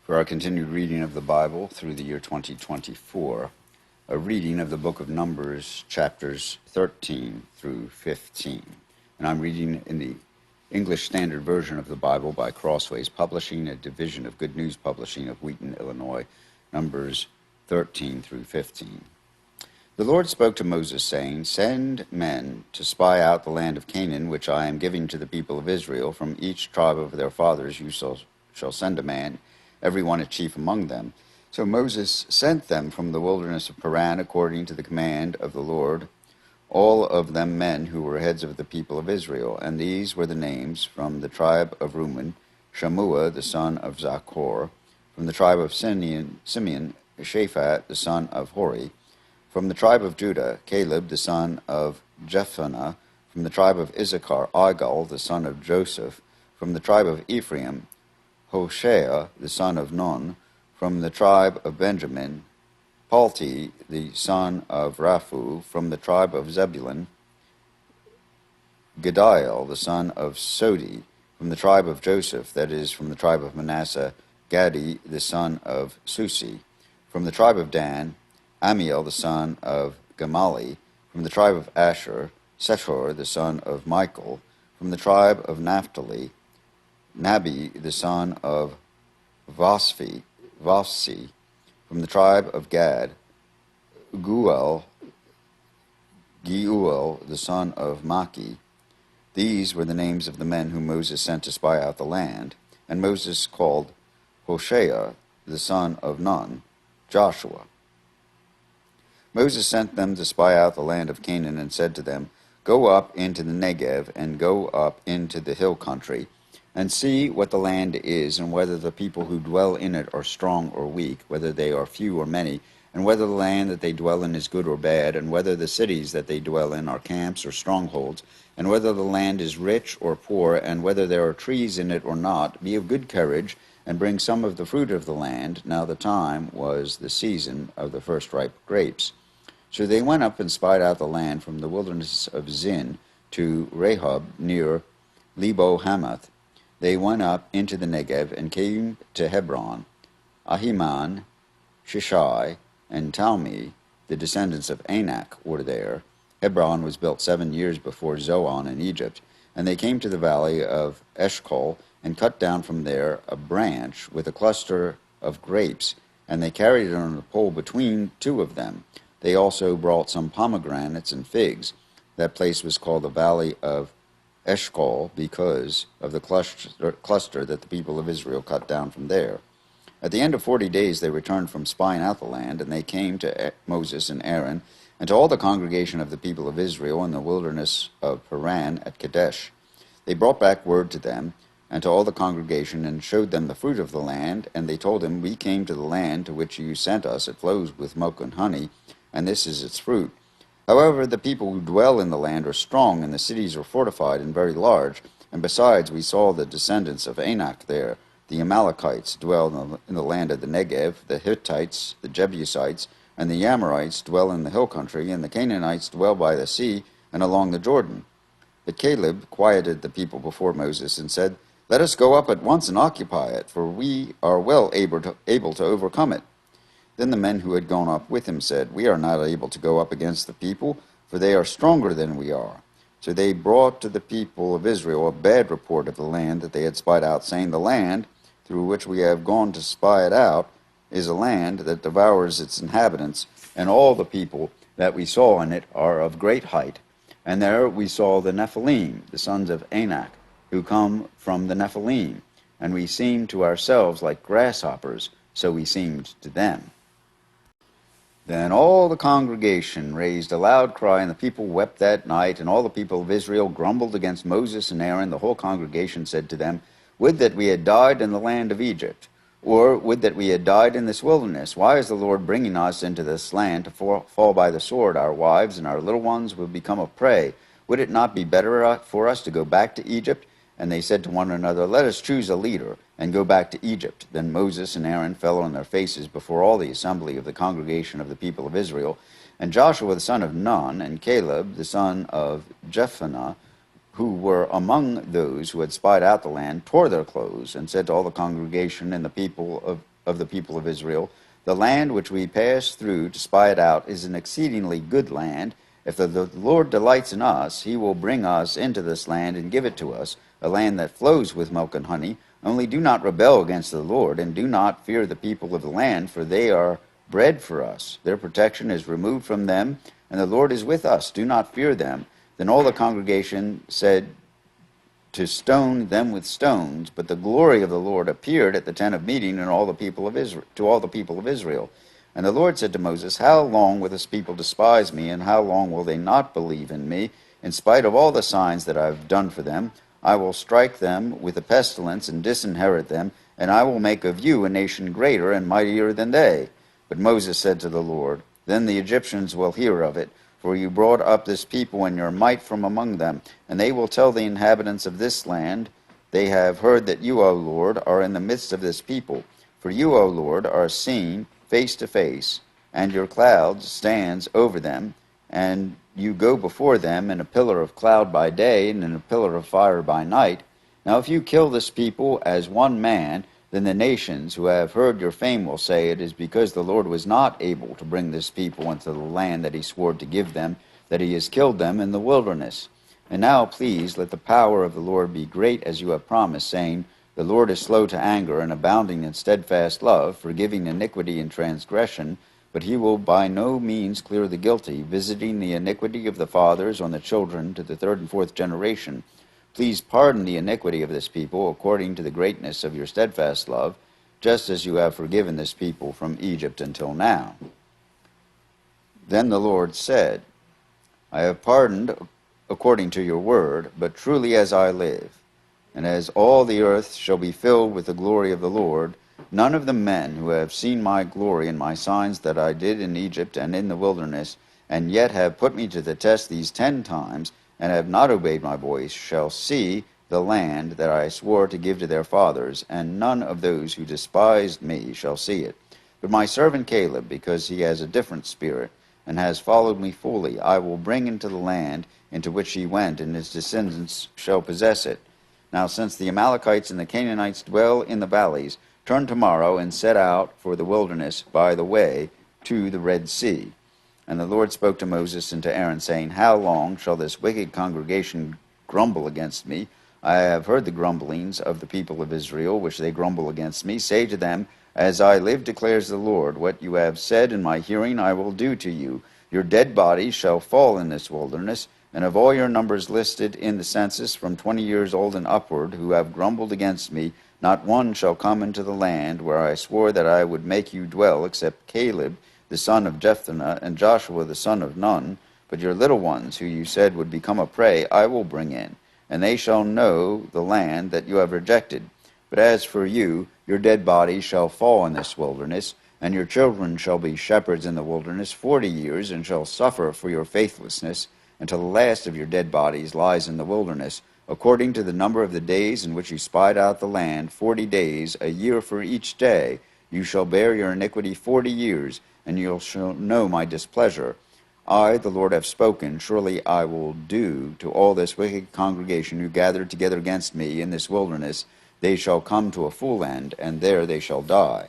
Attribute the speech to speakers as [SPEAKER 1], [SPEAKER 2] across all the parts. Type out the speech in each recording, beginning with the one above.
[SPEAKER 1] For our continued reading of the Bible through the year 2024, a reading of the book of Numbers, chapters 13 through 15. And I'm reading in the English Standard Version of the Bible by Crossways Publishing, a division of Good News Publishing of Wheaton, Illinois, Numbers 13 through 15. The Lord spoke to Moses, saying, "Send men to spy out the land of Canaan, which I am giving to the people of Israel. From each tribe of their fathers you shall send a man, every one a chief among them." So Moses sent them from the wilderness of Paran according to the command of the Lord, all of them men who were heads of the people of Israel. And these were the names: from the tribe of Reuben, Shammua the son of Zaccur; from the tribe of Simeon, Shaphat the son of Hori; from the tribe of Judah, Caleb the son of Jephunneh; from the tribe of Issachar, Igal the son of Joseph; from the tribe of Ephraim, Hoshea the son of Nun; from the tribe of Benjamin, Palti the son of Raphu; from the tribe of Zebulun, Gediel the son of Sodi; from the tribe of Joseph, that is, from the tribe of Manasseh, Gadi the son of Susi; from the tribe of Dan, Amiel the son of Gamali; from the tribe of Asher, Sethur the son of Michael; from the tribe of Naphtali, Nabi the son of Vosi; from the tribe of Gad, Geuel the son of Maki. These were the names of the men whom Moses sent to spy out the land. And Moses called Hoshea the son of Nun Joshua. Moses sent them to spy out the land of Canaan, and said to them, "Go up into the Negev, and go up into the hill country, and see what the land is, and whether the people who dwell in it are strong or weak, whether they are few or many, and whether the land that they dwell in is good or bad, and whether the cities that they dwell in are camps or strongholds, and whether the land is rich or poor, and whether there are trees in it or not. Be of good courage, and bring some of the fruit of the land." Now the time was the season of the first ripe grapes. So they went up and spied out the land from the wilderness of Zin to Rehob near Lebo Hamath. They went up into the Negev and came to Hebron. Ahiman, Shishai, and Talmi, the descendants of Anak, were there. Hebron was built 7 years before Zoan in Egypt. And they came to the valley of Eshcol, and cut down from there a branch with a cluster of grapes, and they carried it on a pole between two of them. They also brought some pomegranates and figs. That place was called the Valley of Eshcol because of the cluster that the people of Israel cut down from there. At the end of 40 days they returned from spying out the land, and they came to Moses and Aaron, and to all the congregation of the people of Israel in the wilderness of Paran at Kadesh. They brought back word to them, and to all the congregation, and showed them the fruit of the land. And they told them, "We came to the land to which you sent us. It flows with milk and honey, and this is its fruit. However, the people who dwell in the land are strong, and the cities are fortified and very large. And besides, we saw the descendants of Anak there. The Amalekites dwell in the land of the Negev, the Hittites, the Jebusites, and the Amorites dwell in the hill country, and the Canaanites dwell by the sea and along the Jordan." But Caleb quieted the people before Moses and said, "Let us go up at once and occupy it, for we are well able to overcome it." Then the men who had gone up with him said, "We are not able to go up against the people, for they are stronger than we are." So they brought to the people of Israel a bad report of the land that they had spied out, saying, "The land through which we have gone to spy it out is a land that devours its inhabitants, and all the people that we saw in it are of great height. And there we saw the Nephilim, the sons of Anak, who come from the Nephilim, and we seemed to ourselves like grasshoppers, so we seemed to them." Then all the congregation raised a loud cry, and the people wept that night, and all the people of Israel grumbled against Moses and Aaron. The whole congregation said to them, "Would that we had died in the land of Egypt, or would that we had died in this wilderness. Why is the Lord bringing us into this land to fall by the sword? Our wives and our little ones will become a prey. Would it not be better for us to go back to Egypt?" And they said to one another, "Let us choose a leader and go back to Egypt." Then Moses and Aaron fell on their faces before all the assembly of the congregation of the people of Israel. And Joshua the son of Nun and Caleb the son of Jephunneh, who were among those who had spied out the land, tore their clothes, and said to all the congregation and the people of the people of Israel, "The land which we pass through to spy it out is an exceedingly good land. If the Lord delights in us, he will bring us into this land and give it to us, a land that flows with milk and honey. Only do not rebel against the Lord, and do not fear the people of the land, for they are bread for us. Their protection is removed from them, and the Lord is with us. Do not fear them." Then all the congregation said to stone them with stones, but the glory of the Lord appeared at the tent of meeting and all the people of Israel, to all the people of Israel. And the Lord said to Moses, "How long will this people despise me, and how long will they not believe in me? In spite of all the signs that I have done for them, I will strike them with a pestilence and disinherit them, and I will make of you a nation greater and mightier than they." But Moses said to the Lord, "Then the Egyptians will hear of it, for you brought up this people in your might from among them, and they will tell the inhabitants of this land, 'They have heard that you, O Lord, are in the midst of this people. For you, O Lord, are seen face to face, and your cloud stands over them, and you go before them in a pillar of cloud by day and in a pillar of fire by night. Now if you kill this people as one man, then the nations who have heard your fame will say, it is because the Lord was not able to bring this people into the land that he swore to give them, that he has killed them in the wilderness. And now please let the power of the Lord be great as you have promised, saying, the Lord is slow to anger and abounding in steadfast love, forgiving iniquity and transgression, but he will by no means clear the guilty, visiting the iniquity of the fathers on the children to the third and fourth generation. Please pardon the iniquity of this people according to the greatness of your steadfast love, just as you have forgiven this people from Egypt until now." Then the Lord said, "I have pardoned according to your word, but truly as I live, and as all the earth shall be filled with the glory of the Lord, none of the men who have seen my glory and my signs that I did in Egypt and in the wilderness, and yet have put me to the test these 10 times, and have not obeyed my voice, shall see the land that I swore to give to their fathers, and none of those who despised me shall see it. But my servant Caleb, because he has a different spirit, and has followed me fully, I will bring into the land into which he went, and his descendants shall possess it. Now since the Amalekites and the Canaanites dwell in the valleys, turn tomorrow and set out for the wilderness by the way to the Red Sea." And the Lord spoke to Moses and to Aaron, saying, "How long shall this wicked congregation grumble against me? I have heard the grumblings of the people of Israel, which they grumble against me. Say to them, as I live, declares the Lord, what you have said in my hearing I will do to you. Your dead bodies shall fall in this wilderness, and of all your numbers listed in the census from 20 years old and upward, who have grumbled against me, not one shall come into the land where I swore that I would make you dwell, except Caleb, the son of Jephunneh, and Joshua the son of Nun. But your little ones, who you said would become a prey, I will bring in, and they shall know the land that you have rejected. But as for you, your dead bodies shall fall in this wilderness, and your children shall be shepherds in the wilderness 40 years, and shall suffer for your faithlessness, until the last of your dead bodies lies in the wilderness, according to the number of the days in which you spied out the land, 40 days, a year for each day. You shall bear your iniquity 40 years, and you shall know my displeasure. I, the Lord, have spoken. Surely I will do to all this wicked congregation who gathered together against me in this wilderness. They shall come to a full end, and there they shall die."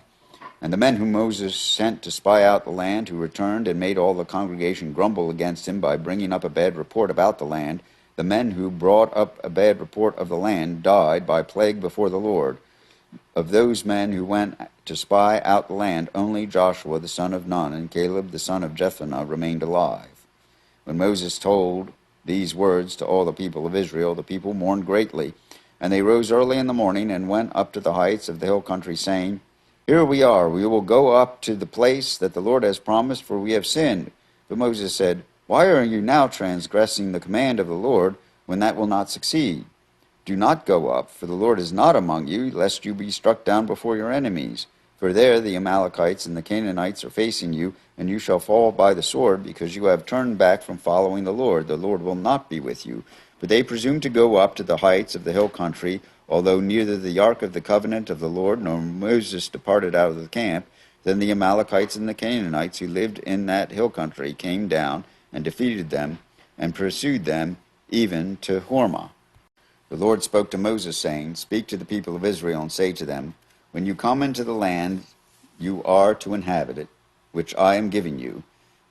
[SPEAKER 1] And the men whom Moses sent to spy out the land, who returned and made all the congregation grumble against him by bringing up a bad report about the land, the men who brought up a bad report of the land died by plague before the Lord. Of those men who went to spy out the land, only Joshua the son of Nun and Caleb the son of Jephunneh remained alive. When Moses told these words to all the people of Israel, the people mourned greatly. And they rose early in the morning and went up to the heights of the hill country, saying, "Here we are, we will go up to the place that the Lord has promised, for we have sinned." But Moses said, "Why are you now transgressing the command of the Lord, when that will not succeed? Do not go up, for the Lord is not among you, lest you be struck down before your enemies. For there the Amalekites and the Canaanites are facing you, and you shall fall by the sword, because you have turned back from following the Lord. The Lord will not be with you." But they presumed to go up to the heights of the hill country, although neither the ark of the covenant of the Lord nor Moses departed out of the camp. Then the Amalekites and the Canaanites who lived in that hill country came down and defeated them, and pursued them even to Hormah. The Lord spoke to Moses, saying, "Speak to the people of Israel, and say to them, when you come into the land you are to inhabit it, which I am giving you,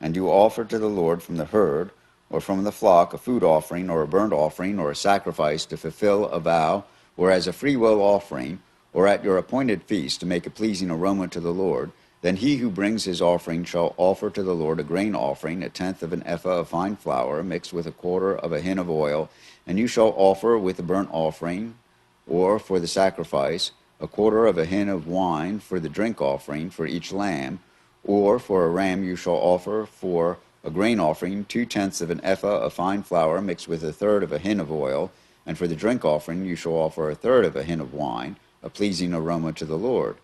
[SPEAKER 1] and you offer to the Lord from the herd or from the flock a food offering or a burnt offering or a sacrifice to fulfill a vow, or as a freewill offering, or at your appointed feast to make a pleasing aroma to the Lord, then he who brings his offering shall offer to the Lord a grain offering, a tenth of an ephah of fine flour, mixed with a quarter of a hin of oil, and you shall offer with the burnt offering, or for the sacrifice, a quarter of a hin of wine for the drink offering for each lamb, or for a ram you shall offer for a grain offering 2/10 of an ephah of fine flour mixed with a third of a hin of oil, and for the drink offering you shall offer a third of a hin of wine, a pleasing aroma to the Lord.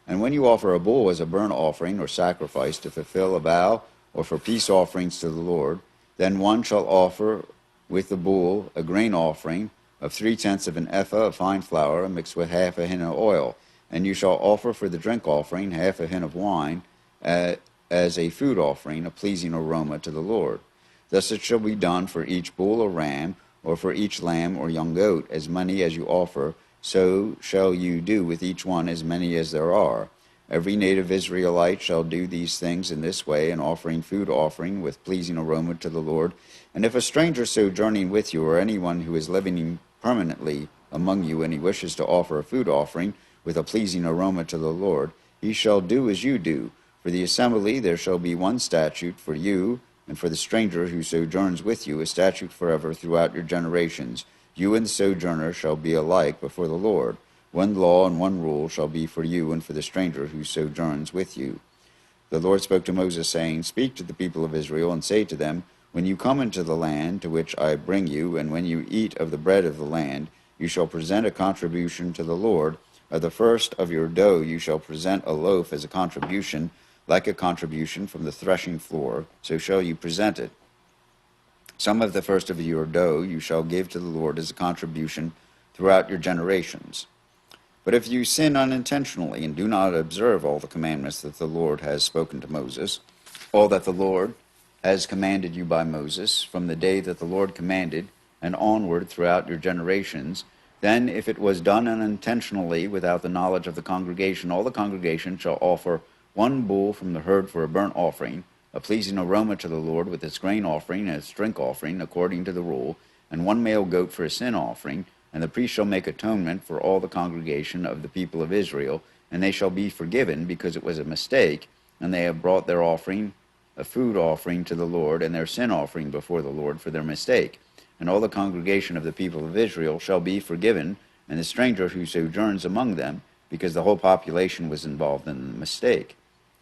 [SPEAKER 1] And when you offer a bull as a burnt offering or sacrifice to fulfill a vow, or for peace offerings to the Lord, then one shall offer with the bull a grain offering of 3/10 of an ephah of fine flour mixed with half a hin of oil, and you shall offer for the drink offering half a hin of wine as a food offering, a pleasing aroma to the Lord. Thus it shall be done for each bull or ram, or for each lamb or young goat, as many as you offer, so shall you do with each one as many as there are. Every native Israelite shall do these things in this way, an offering food offering with pleasing aroma to the Lord. And if a stranger sojourning with you, or anyone who is living permanently among you, and he wishes to offer a food offering with a pleasing aroma to the Lord, he shall do as you do. For the assembly there shall be one statute for you, and for the stranger who sojourns with you, a statute forever throughout your generations. You and the sojourner shall be alike before the Lord. One law and one rule shall be for you and for the stranger who sojourns with you. The Lord spoke to Moses, saying, Speak to the people of Israel, and say to them, When you come into the land to which I bring you, and when you eat of the bread of the land, you shall present a contribution to the Lord. Of the first of your dough you shall present a loaf as a contribution, like a contribution from the threshing floor, so shall you present it. Some of the first of your dough you shall give to the Lord as a contribution throughout your generations. But if you sin unintentionally and do not observe all the commandments that the Lord has spoken to Moses, all that the Lord has commanded you by Moses, from the day that the Lord commanded and onward throughout your generations, then if it was done unintentionally without the knowledge of the congregation, all the congregation shall offer one bull from the herd for a burnt offering, a pleasing aroma to the Lord with its grain offering and its drink offering according to the rule, and one male goat for a sin offering. And the priest shall make atonement for all the congregation of the people of Israel, and they shall be forgiven, because it was a mistake, and they have brought their offering, a food offering to the Lord, and their sin offering before the Lord for their mistake. And all the congregation of the people of Israel shall be forgiven, and the stranger who sojourns among them, because the whole population was involved in the mistake.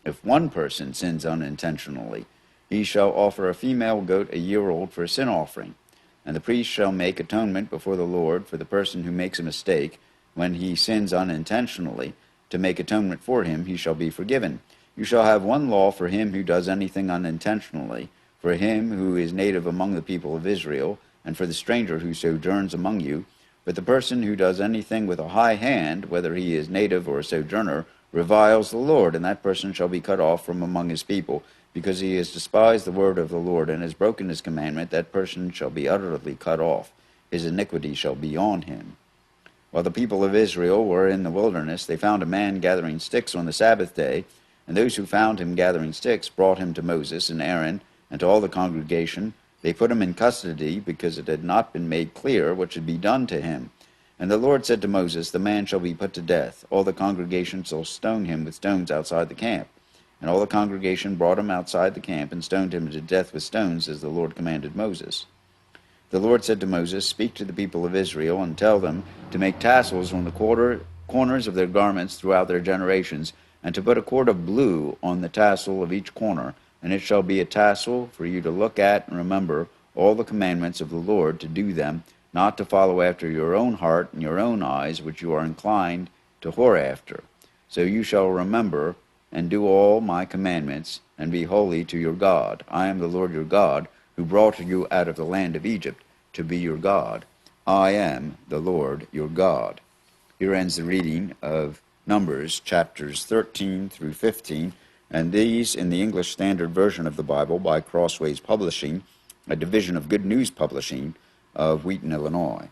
[SPEAKER 1] If one person sins unintentionally, he shall offer a female goat a year old for a sin offering. And the priest shall make atonement before the Lord for the person who makes a mistake. When he sins unintentionally, to make atonement for him, he shall be forgiven. You shall have one law for him who does anything unintentionally, for him who is native among the people of Israel, and for the stranger who sojourns among you. But the person who does anything with a high hand, whether he is native or a sojourner, reviles the Lord, and that person shall be cut off from among his people. Because he has despised the word of the Lord and has broken his commandment, that person shall be utterly cut off. His iniquity shall be on him. While the people of Israel were in the wilderness, they found a man gathering sticks on the Sabbath day, and those who found him gathering sticks brought him to Moses and Aaron and to all the congregation. They put him in custody, because it had not been made clear what should be done to him. And the Lord said to Moses, The man shall be put to death. All the congregation shall stone him with stones outside the camp. And all the congregation brought him outside the camp and stoned him to death with stones, as the Lord commanded Moses. The Lord said to Moses, Speak to the people of Israel, and tell them to make tassels on the corners of their garments throughout their generations, and to put a cord of blue on the tassel of each corner. And it shall be a tassel for you to look at and remember all the commandments of the Lord, to do them, not to follow after your own heart and your own eyes, which you are inclined to whore after. So you shall remember and do all my commandments, and be holy to your God. I am the Lord your God, who brought you out of the land of Egypt to be your God. I am the Lord your God. Here ends the reading of Numbers, chapters 13 through 15, and these in the English Standard Version of the Bible by Crossways Publishing, a division of Good News Publishing of Wheaton, Illinois.